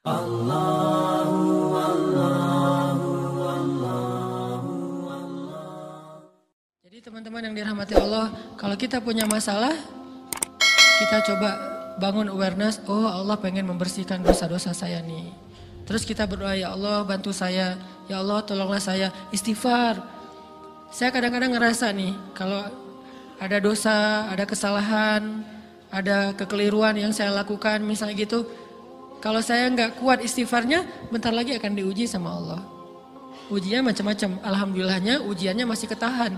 Jadi teman-teman yang dirahmati Allah, kalau kita punya masalah, kita coba bangun awareness, oh Allah pengen membersihkan dosa-dosa saya nih. Terus kita berdoa, ya Allah bantu saya, ya Allah tolonglah saya, istighfar. Saya kadang-kadang ngerasa nih, kalau ada dosa, ada kesalahan, ada kekeliruan yang saya lakukan misalnya gitu, kalau saya nggak kuat istighfarnya, bentar lagi akan diuji sama Allah. Ujinya macam-macam, alhamdulillahnya ujiannya masih ketahan.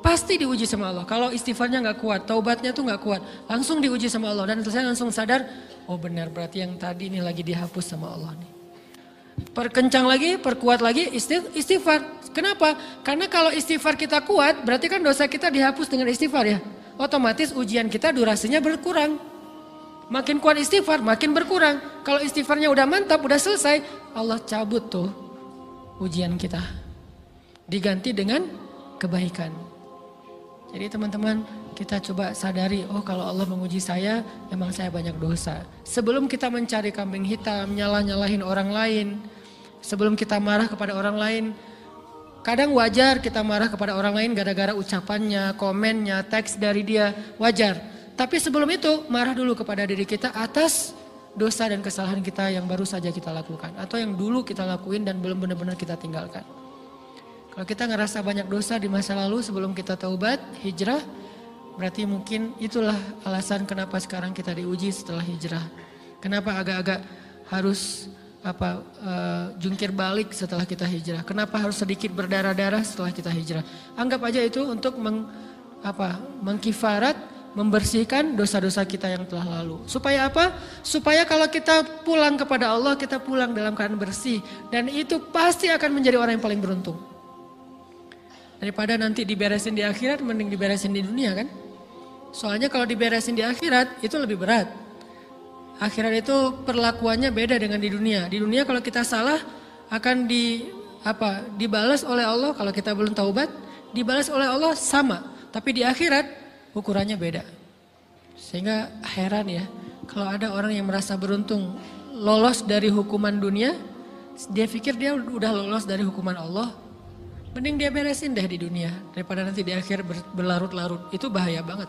Pasti diuji sama Allah. Kalau istighfarnya nggak kuat, taubatnya tuh nggak kuat, langsung diuji sama Allah. Dan saya langsung sadar, oh benar berarti yang tadi ini lagi dihapus sama Allah nih. Perkencang lagi, perkuat lagi istighfar. Kenapa? Karena kalau istighfar kita kuat, berarti kan dosa kita dihapus dengan istighfar ya. Otomatis ujian kita durasinya berkurang. Makin kuat istighfar, makin berkurang. Kalau istighfarnya udah mantap, udah selesai, Allah cabut tuh ujian kita. Diganti dengan kebaikan. Jadi teman-teman, kita coba sadari, oh kalau Allah menguji saya, memang saya banyak dosa. Sebelum kita mencari kambing hitam, nyalah-nyalahin orang lain, sebelum kita marah kepada orang lain, kadang wajar kita marah kepada orang lain gara-gara ucapannya, komennya, teks dari dia, wajar. Tapi sebelum itu, marah dulu kepada diri kita atas dosa dan kesalahan kita yang baru saja kita lakukan. Atau yang dulu kita lakuin dan belum benar-benar kita tinggalkan. Kalau kita ngerasa banyak dosa di masa lalu sebelum kita taubat, hijrah, berarti mungkin itulah alasan kenapa sekarang kita diuji setelah hijrah. Kenapa agak-agak harus jungkir balik setelah kita hijrah. Kenapa harus sedikit berdarah-darah setelah kita hijrah. Anggap aja itu untuk mengkifarat, membersihkan dosa-dosa kita yang telah lalu. Supaya apa? Supaya kalau kita pulang kepada Allah, kita pulang dalam keadaan bersih. Dan itu pasti akan menjadi orang yang paling beruntung. Daripada nanti diberesin di akhirat, mending diberesin di dunia kan. Soalnya kalau diberesin di akhirat, itu lebih berat. Akhirat itu perlakuannya beda dengan di dunia. Di dunia kalau kita salah, akan dibalas oleh Allah. Kalau kita belum taubat, dibalas oleh Allah sama. Tapi di akhirat, ukurannya beda. Sehingga heran ya, kalau ada orang yang merasa beruntung lolos dari hukuman dunia, dia pikir dia udah lolos dari hukuman Allah. Mending dia beresin deh di dunia daripada nanti di akhir berlarut-larut. Itu bahaya banget.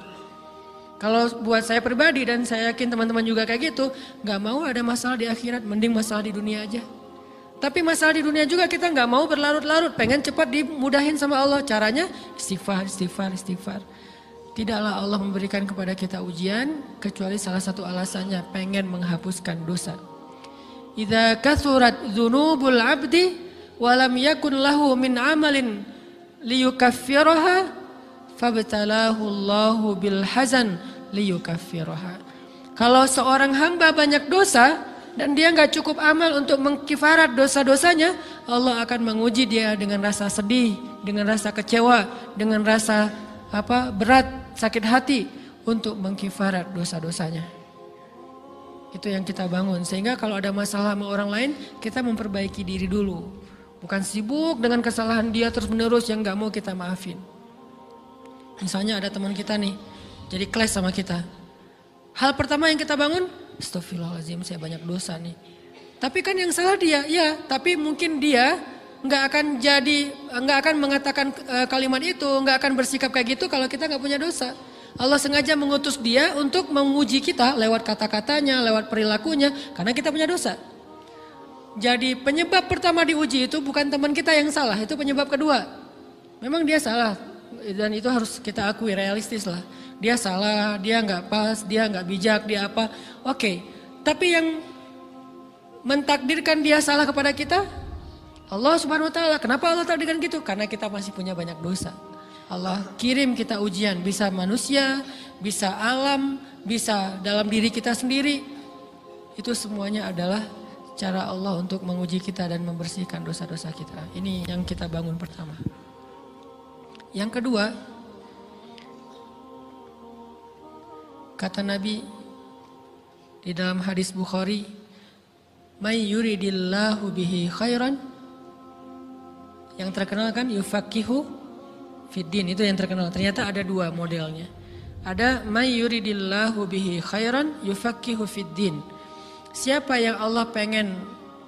Kalau buat saya pribadi dan saya yakin teman-teman juga kayak gitu, gak mau ada masalah di akhirat, mending masalah di dunia aja. Tapi masalah di dunia juga kita gak mau berlarut-larut, pengen cepat dimudahin sama Allah. Caranya istighfar. Tidaklah Allah memberikan kepada kita ujian kecuali salah satu alasannya pengen menghapuskan dosa. Idza kathurat dzunubul 'abdi walam yakun lahu min amalin liyukaffiraha fabtalahu Allahu bil hazan liyukaffiraha. Kalau seorang hamba banyak dosa dan dia nggak cukup amal untuk mengkifarat dosa-dosanya, Allah akan menguji dia dengan rasa sedih, dengan rasa kecewa, dengan rasa berat, sakit hati untuk mengkifarat dosa-dosanya. Itu yang kita bangun, sehingga kalau ada masalah sama orang lain, kita memperbaiki diri dulu. Bukan sibuk dengan kesalahan dia terus menerus yang gak mau kita maafin. Misalnya ada teman kita nih, jadi clash sama kita. Hal pertama yang kita bangun, astagfirullahaladzim saya banyak dosa nih. Tapi kan yang salah dia, ya tapi mungkin dia gak akan mengatakan kalimat itu, gak akan bersikap kayak gitu kalau kita gak punya dosa. Allah sengaja mengutus dia untuk menguji kita lewat kata-katanya, lewat perilakunya, karena kita punya dosa. Jadi penyebab pertama diuji itu bukan teman kita yang salah, itu penyebab kedua. Memang dia salah dan itu harus kita akui, realistis lah. Dia salah, dia nggak pas, dia nggak bijak, dia apa. Oke, tapi yang mentakdirkan dia salah kepada kita, Allah Subhanahu Wa Taala. Kenapa Allah takdirkan gitu? Karena kita masih punya banyak dosa. Allah kirim kita ujian, bisa manusia, bisa alam, bisa dalam diri kita sendiri. Itu semuanya adalah cara Allah untuk menguji kita dan membersihkan dosa-dosa kita. Ini yang kita bangun pertama. Yang kedua, kata Nabi di dalam hadis Bukhari, "May yuridillahu bihi khairan." Yang terkenal kan yufaqihu fiddin, itu yang terkenal. Ternyata ada dua modelnya. Ada may yuridillahu bihi khairan yufaqihu fiddin. Siapa yang Allah pengen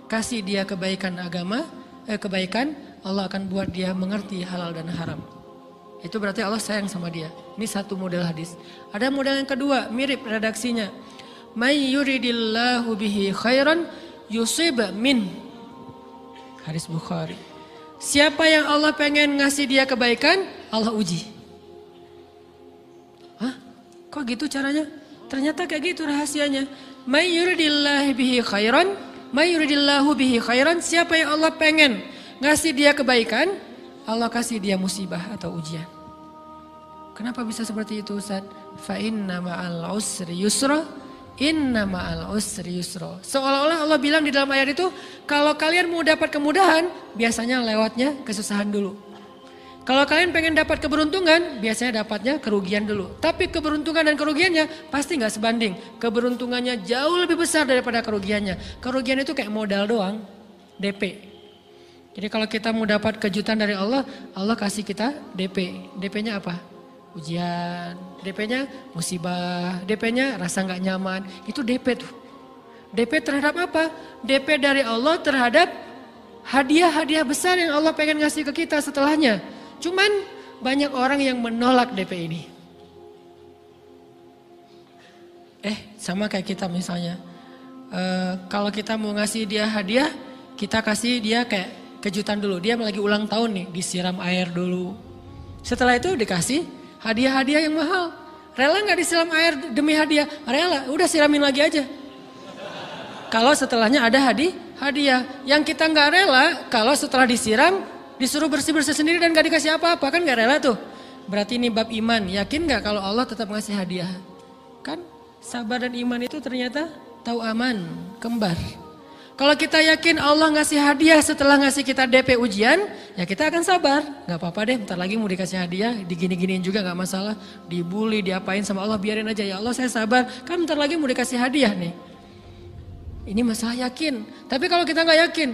kasih dia kebaikan kebaikan, Allah akan buat dia mengerti halal dan haram. Itu berarti Allah sayang sama dia. Ini satu model hadis. Ada model yang kedua, mirip redaksinya. May yuridillahu bihi khairan yusib min. Hadis Bukhari. Siapa yang Allah pengen ngasih dia kebaikan, Allah uji. Hah? Kok gitu caranya? Ternyata kayak gitu rahasianya. May yuridillahu bihi khairan, may yuridillahu bihi khairan. Siapa yang Allah pengen ngasih dia kebaikan, Allah kasih dia musibah atau ujian. Kenapa bisa seperti itu, Ustaz? Fa inna ma'al usri yusra, inna ma'al usri yusra. Seolah-olah Allah bilang di dalam ayat itu, kalau kalian mau dapat kemudahan, biasanya lewatnya kesusahan dulu. Kalau kalian pengen dapat keberuntungan, biasanya dapatnya kerugian dulu. Tapi keberuntungan dan kerugiannya pasti nggak sebanding. Keberuntungannya jauh lebih besar daripada kerugiannya. Kerugian itu kayak modal doang, DP. Jadi kalau kita mau dapat kejutan dari Allah, Allah kasih kita DP. DP-nya apa? Ujian, DP-nya musibah, DP-nya rasa nggak nyaman. Itu DP tuh. DP terhadap apa? DP dari Allah terhadap hadiah-hadiah besar yang Allah pengen ngasih ke kita setelahnya. Cuman banyak orang yang menolak DP ini. Sama kayak kita misalnya. Kalau kita mau ngasih dia hadiah, kita kasih dia kayak kejutan dulu. Dia lagi ulang tahun nih, disiram air dulu. Setelah itu dikasih hadiah-hadiah yang mahal. Rela gak disiram air demi hadiah? Rela, udah siramin lagi aja. Kalau setelahnya ada hadiah. Yang kita gak rela, kalau setelah disiram, disuruh bersih-bersih sendiri dan gak dikasih apa-apa. Kan gak rela tuh. Berarti ini bab iman. Yakin gak kalau Allah tetap ngasih hadiah? Kan sabar dan iman itu ternyata tahu aman, kembar. Kalau kita yakin Allah ngasih hadiah setelah ngasih kita DP ujian, ya kita akan sabar. Gak apa-apa deh, bentar lagi mau dikasih hadiah, digini-giniin juga gak masalah. Dibully, diapain sama Allah, biarin aja. Ya Allah saya sabar, kan bentar lagi mau dikasih hadiah nih. Ini masalah yakin. Tapi kalau kita gak yakin,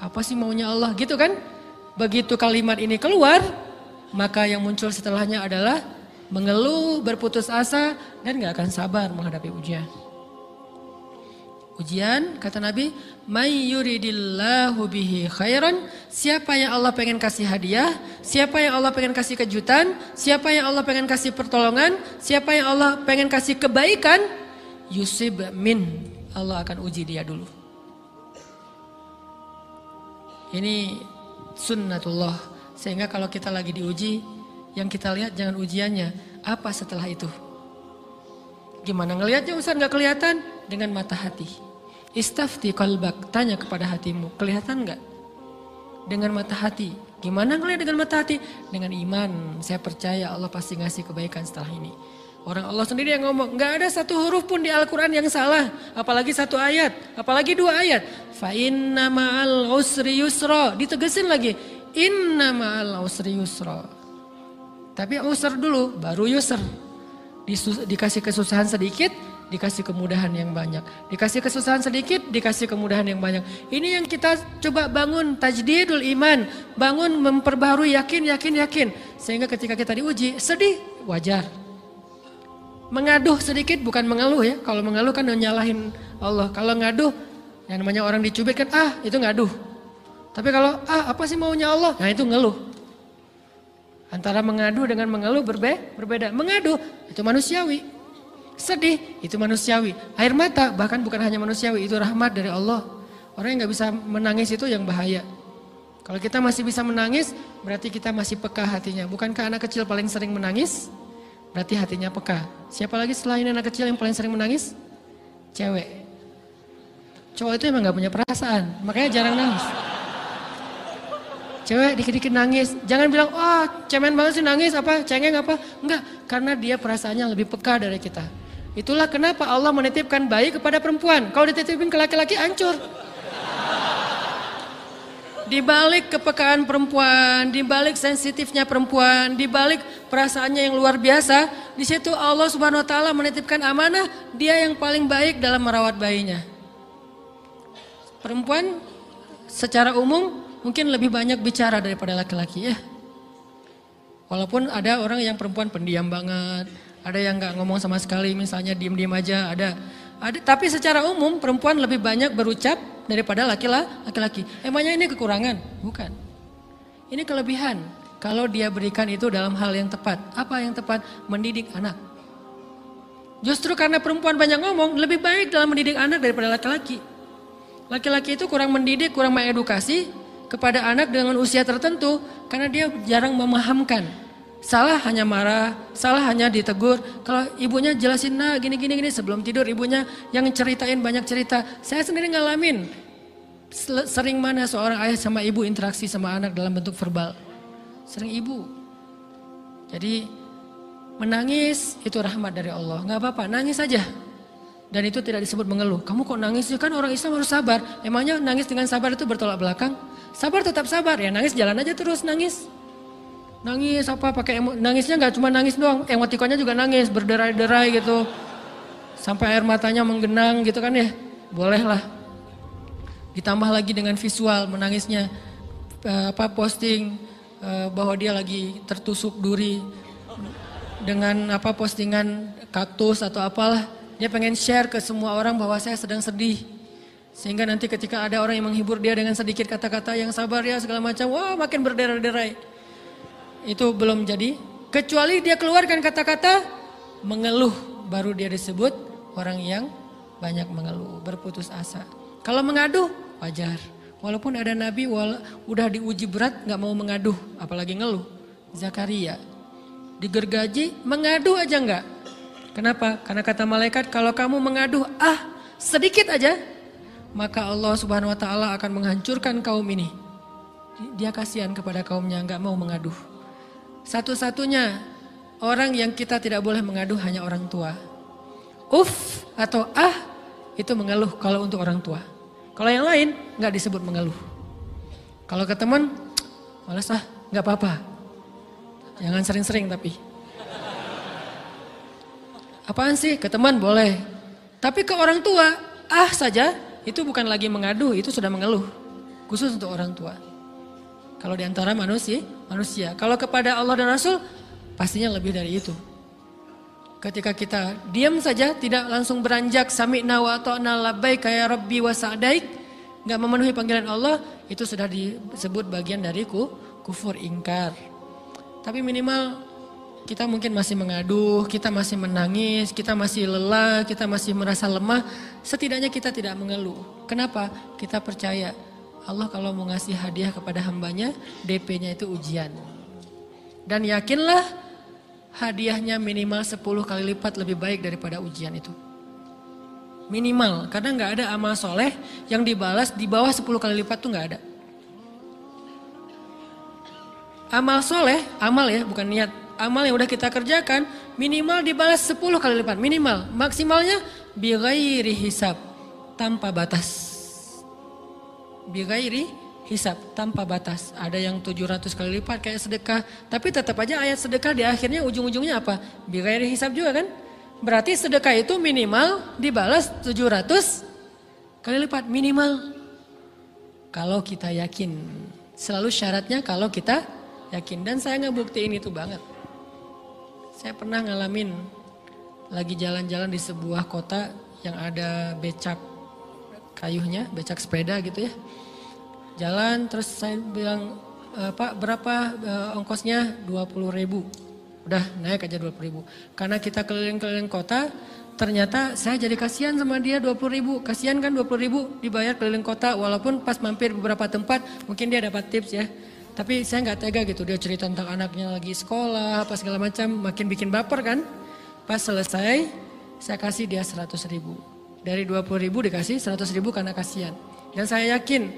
apa sih maunya Allah gitu kan. Begitu kalimat ini keluar, maka yang muncul setelahnya adalah mengeluh, berputus asa, dan gak akan sabar menghadapi ujian. Ujian, kata Nabi, may yuridillahu bihi khairan. Siapa yang Allah pengen kasih hadiah, siapa yang Allah pengen kasih kejutan, siapa yang Allah pengen kasih pertolongan, siapa yang Allah pengen kasih kebaikan, yusib min. Allah akan uji dia dulu. Ini sunnatullah. Sehingga kalau kita lagi diuji, yang kita lihat jangan ujiannya, apa setelah itu. Gimana ngelihatnya Ustaz gak kelihatan? Dengan mata hati. Istafti qalbak, tanya kepada hatimu, kelihatan enggak? Dengan mata hati. Gimana ngelihat dengan mata hati? Dengan iman, saya percaya Allah pasti ngasih kebaikan setelah ini. Orang Allah sendiri yang ngomong, enggak ada satu huruf pun di Al-Quran yang salah. Apalagi satu ayat, apalagi dua ayat. Fa inna ma'al usri yusra, ditegesin lagi. Inna ma'al usri yusra. Tapi usr dulu, baru yusr. Dikasih kesusahan sedikit, dikasih kemudahan yang banyak. Dikasih kesusahan sedikit, dikasih kemudahan yang banyak. Ini yang kita coba bangun tajdidul iman. Bangun memperbaharui yakin. Sehingga ketika kita diuji, sedih, wajar. Mengaduh sedikit bukan mengeluh ya. Kalau mengeluh kan nyalahin Allah. Kalau ngaduh, yang namanya orang dicubit kan, itu ngaduh. Tapi kalau, apa sih maunya Allah? Nah itu ngeluh. Antara mengadu dengan mengeluh berbeda. Mengadu, itu manusiawi. Sedih, itu manusiawi. Air mata bahkan bukan hanya manusiawi, itu rahmat dari Allah. Orang yang gak bisa menangis itu yang bahaya. Kalau kita masih bisa menangis, berarti kita masih peka hatinya. Bukankah anak kecil paling sering menangis? Berarti hatinya peka. Siapa lagi selain anak kecil yang paling sering menangis? Cewek. Cowok itu emang gak punya perasaan, makanya jarang nangis. Cewek dikit-dikit nangis, jangan bilang, cemen banget sih nangis, cengeng apa. Enggak, karena dia perasaannya lebih peka dari kita. Itulah kenapa Allah menitipkan bayi kepada perempuan. Kalau dititipin ke laki-laki hancur. Di balik kepekaan perempuan, di balik sensitifnya perempuan, di balik perasaannya yang luar biasa, di situ Allah Subhanahu wa taala menitipkan amanah, dia yang paling baik dalam merawat bayinya. Perempuan secara umum mungkin lebih banyak bicara daripada laki-laki ya. Walaupun ada orang yang perempuan pendiam banget, ada yang gak ngomong sama sekali, misalnya diem-diem aja, ada. Tapi secara umum perempuan lebih banyak berucap daripada laki-laki. Emangnya ini kekurangan? Bukan. Ini kelebihan. Kalau dia berikan itu dalam hal yang tepat. Apa yang tepat? Mendidik anak. Justru karena perempuan banyak ngomong, lebih baik dalam mendidik anak daripada laki-laki. Laki-laki itu kurang mendidik, kurang mengedukasi kepada anak dengan usia tertentu karena dia jarang memahamkan. Salah hanya marah, salah hanya ditegur. Kalau ibunya jelasin, nah gini sebelum tidur ibunya yang ceritain banyak cerita. Saya sendiri ngalamin sering mana seorang ayah sama ibu interaksi sama anak dalam bentuk verbal. Sering ibu. Jadi menangis itu rahmat dari Allah. Gak apa-apa, nangis saja. Dan itu tidak disebut mengeluh. Kamu kok nangis? Kan orang Islam harus sabar. Emangnya nangis dengan sabar itu bertolak belakang? Sabar tetap sabar, ya nangis jalan aja terus nangis. Nangis apa pakai nangisnya nggak cuma nangis doang, emotikonnya juga nangis, berderai-derai gitu. Sampai air matanya menggenang gitu kan ya. Boleh lah. Ditambah lagi dengan visual menangisnya posting bahwa dia lagi tertusuk duri dengan postingan kaktus atau apalah. Dia pengen share ke semua orang bahwa saya sedang sedih. Sehingga nanti ketika ada orang yang menghibur dia dengan sedikit kata-kata yang sabar ya segala macam, wah makin berderai-derai. Itu belum jadi, kecuali dia keluarkan kata-kata mengeluh, baru dia disebut orang yang banyak mengeluh, berputus asa. Kalau mengaduh, wajar. Walaupun ada nabi udah diuji berat gak mau mengaduh, apalagi ngeluh. Zakaria, digergaji, mengadu aja enggak. Kenapa? Karena kata malaikat, kalau kamu mengaduh sedikit aja, maka Allah Subhanahu Wa Taala akan menghancurkan kaum ini. Dia kasihan kepada kaumnya, gak mau mengaduh. Satu-satunya orang yang kita tidak boleh mengaduh hanya orang tua. Atau itu mengeluh kalau untuk orang tua. Kalau yang lain nggak disebut mengeluh. Kalau ke teman, malas nggak apa-apa. Jangan sering-sering tapi. Apaan sih? Ke teman boleh. Tapi ke orang tua, saja itu bukan lagi mengadu, itu sudah mengeluh. Khusus untuk orang tua. Kalau di antara manusia. Kalau kepada Allah dan Rasul, pastinya lebih dari itu. Ketika kita diam saja, tidak langsung beranjak sami'na wa ata'na labbaika ya rabbi wa sa'daik, enggak memenuhi panggilan Allah, itu sudah disebut bagian dari kufur ingkar. Tapi minimal kita mungkin masih mengaduh, kita masih menangis, kita masih lelah, kita masih merasa lemah, setidaknya kita tidak mengeluh. Kenapa? Kita percaya Allah kalau mau ngasih hadiah kepada hambanya, DP-nya itu ujian. Dan yakinlah hadiahnya minimal 10 kali lipat lebih baik daripada ujian itu. Minimal, karena nggak ada amal soleh yang dibalas di bawah 10 kali lipat tuh nggak ada. Amal soleh, amal ya bukan niat. Amal yang udah kita kerjakan minimal dibalas 10 kali lipat. Minimal, maksimalnya bighairi hisab, tanpa batas. Bighairi hisab, tanpa batas. Ada yang 700 kali lipat kayak sedekah. Tapi tetap aja ayat sedekah di akhirnya ujung-ujungnya apa? Bighairi hisab juga kan? Berarti sedekah itu minimal dibalas 700 kali lipat. Minimal. Kalau kita yakin. Selalu syaratnya kalau kita yakin. Dan saya ngebuktiin itu banget. Saya pernah ngalamin lagi jalan-jalan di sebuah kota yang ada becak kayuhnya, becak sepeda gitu ya. Jalan terus saya bilang, Pak berapa ongkosnya? 20.000. Udah naik aja 20.000. Karena kita keliling-keliling kota, ternyata saya jadi kasihan sama dia 20.000. Kasihan kan 20.000 dibayar keliling kota, walaupun pas mampir beberapa tempat mungkin dia dapat tips ya. Tapi saya nggak tega gitu, dia cerita tentang anaknya lagi sekolah, apa segala macam, makin bikin baper kan. Pas selesai, saya kasih dia 100.000. Dari 20.000 dikasih 100.000 karena kasihan. Dan saya yakin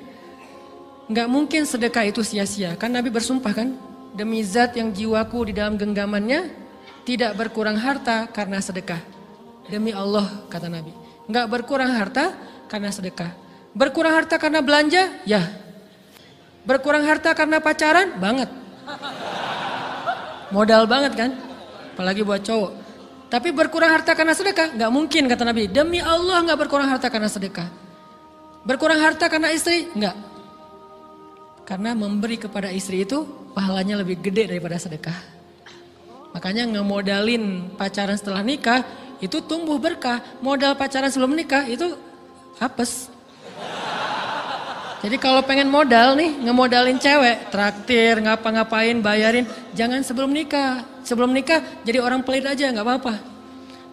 nggak mungkin sedekah itu sia-sia. Kan Nabi bersumpah kan, demi zat yang jiwaku di dalam genggamannya tidak berkurang harta karena sedekah. Demi Allah kata Nabi, nggak berkurang harta karena sedekah. Berkurang harta karena belanja? Ya. Berkurang harta karena pacaran? Banget. Modal banget kan? Apalagi buat cowok. Tapi berkurang harta karena sedekah? Gak mungkin kata Nabi. Demi Allah gak berkurang harta karena sedekah. Berkurang harta karena istri? Enggak. Karena memberi kepada istri itu pahalanya lebih gede daripada sedekah. Makanya ngemodalin pacaran setelah nikah itu tumbuh berkah. Modal pacaran sebelum nikah itu apes. Jadi kalau pengen modal nih, ngemodalin cewek, traktir, ngapa-ngapain, bayarin, jangan sebelum nikah. Sebelum nikah jadi orang pelit aja, nggak apa-apa.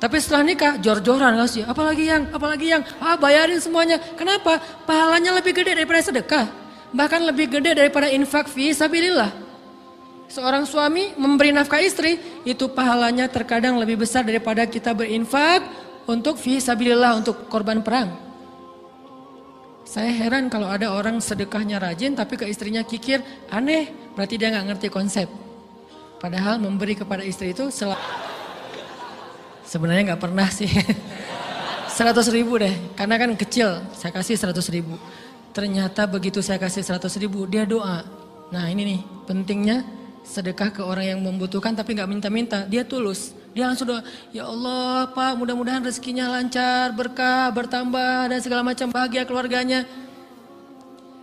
Tapi setelah nikah, jor-joran ngasih, apalagi yang, bayarin semuanya. Kenapa? Pahalanya lebih gede daripada sedekah. Bahkan lebih gede daripada infak fi sabilillah. Seorang suami memberi nafkah istri, itu pahalanya terkadang lebih besar daripada kita berinfak untuk fi sabilillah, untuk korban perang. Saya heran kalau ada orang sedekahnya rajin tapi ke istrinya kikir, aneh, berarti dia nggak ngerti konsep. Padahal memberi kepada istri itu sebenarnya nggak pernah sih. 100 ribu deh, karena kan kecil, saya kasih 100 ribu. Ternyata begitu saya kasih 100 ribu, dia doa. Nah ini nih, pentingnya sedekah ke orang yang membutuhkan tapi nggak minta-minta, dia tulus. Dia langsung doa, ya Allah Pak mudah-mudahan rezekinya lancar, berkah, bertambah dan segala macam, bahagia keluarganya.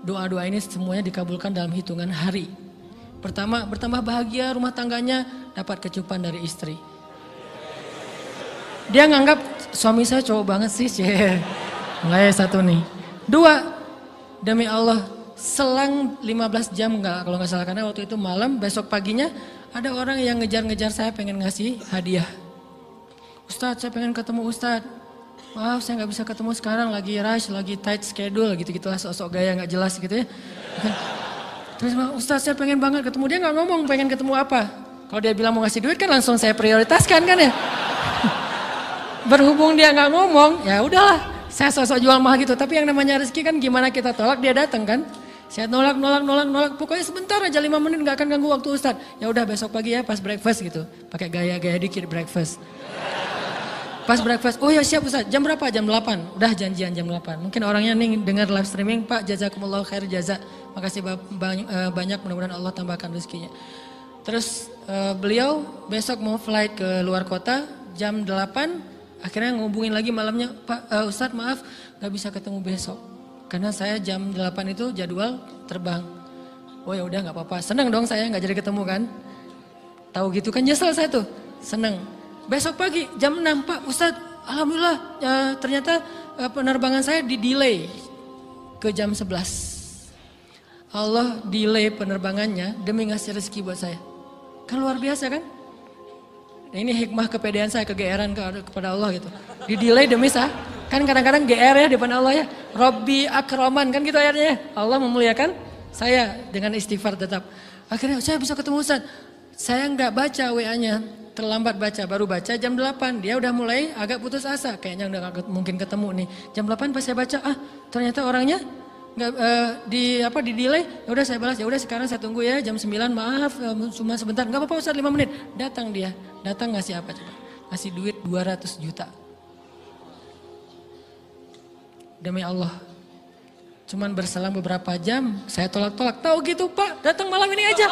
Doa-doa ini semuanya dikabulkan dalam hitungan hari. Pertama, bertambah bahagia rumah tangganya, dapat kecupan dari istri. Dia nganggap suami saya cowok banget sih. Mulai satu nih. Dua, demi Allah selang 15 jam kalau nggak salah, karena waktu itu malam, besok paginya ada orang yang ngejar-ngejar saya pengen ngasih hadiah. Ustadz, saya pengen ketemu Ustadz. Maaf saya nggak bisa ketemu sekarang, lagi rush, lagi tight schedule gitu-gitulah, sok-sok gaya nggak jelas gitu ya. Terus Ustadz saya pengen banget ketemu, dia nggak ngomong pengen ketemu apa. Kalau dia bilang mau ngasih duit kan langsung saya prioritaskan kan ya. Berhubung dia nggak ngomong, ya udahlah, saya sok-sok jual mahal gitu. Tapi yang namanya rezeki kan gimana kita tolak, dia datang kan. Saya nolak, pokoknya sebentar aja 5 menit nggak akan ganggu waktu Ustadz. Ya udah besok pagi ya pas breakfast gitu, pakai gaya-gaya dikit breakfast. Pas breakfast, oh ya siap Ustadz, jam berapa? Jam 8, udah janjian jam 8. Mungkin orangnya nih dengar live streaming, Pak jazakumullah khair jaza. Makasih banyak, mudah-mudahan Allah tambahkan rezekinya. Terus beliau besok mau flight ke luar kota jam 8, akhirnya ngubungin lagi malamnya, Pak Ustadz maaf gak bisa ketemu besok. Karena saya jam 8 itu jadwal terbang. Oh ya udah nggak apa-apa. Senang dong saya nggak jadi ketemu kan. Tahu gitu kan nyesel saya tuh. Senang. Besok pagi jam 6 Pak Ustadz. Alhamdulillah ternyata penerbangan saya di-delay ke jam 11. Allah delay penerbangannya demi ngasih rezeki buat saya. Kan luar biasa kan. Nah, ini hikmah kepedean saya, kegeeran kepada Allah gitu. Di-delay demi saya. Kan kadang-kadang GR ya depan Allah ya. Robbi akroman kan gitu ayatnya. Allah memuliakan saya dengan istighfar tetap. Akhirnya saya bisa ketemu Ustaz. Saya nggak baca WA-nya. Terlambat baca, baru baca jam 8. Dia udah mulai agak putus asa. Kayaknya udah gak mungkin ketemu nih. Jam 8 pas saya baca, ternyata orangnya nggak di delay. Ya udah saya balas, ya udah sekarang saya tunggu ya jam 9. Maaf cuma sebentar. Nggak apa-apa Ustaz 5 menit. Datang dia. Datang ngasih apa coba? Ngasih duit 200 juta. Demi Allah, cuman berselang beberapa jam, saya tolak-tolak. Tahu gitu Pak, datang malam ini aja.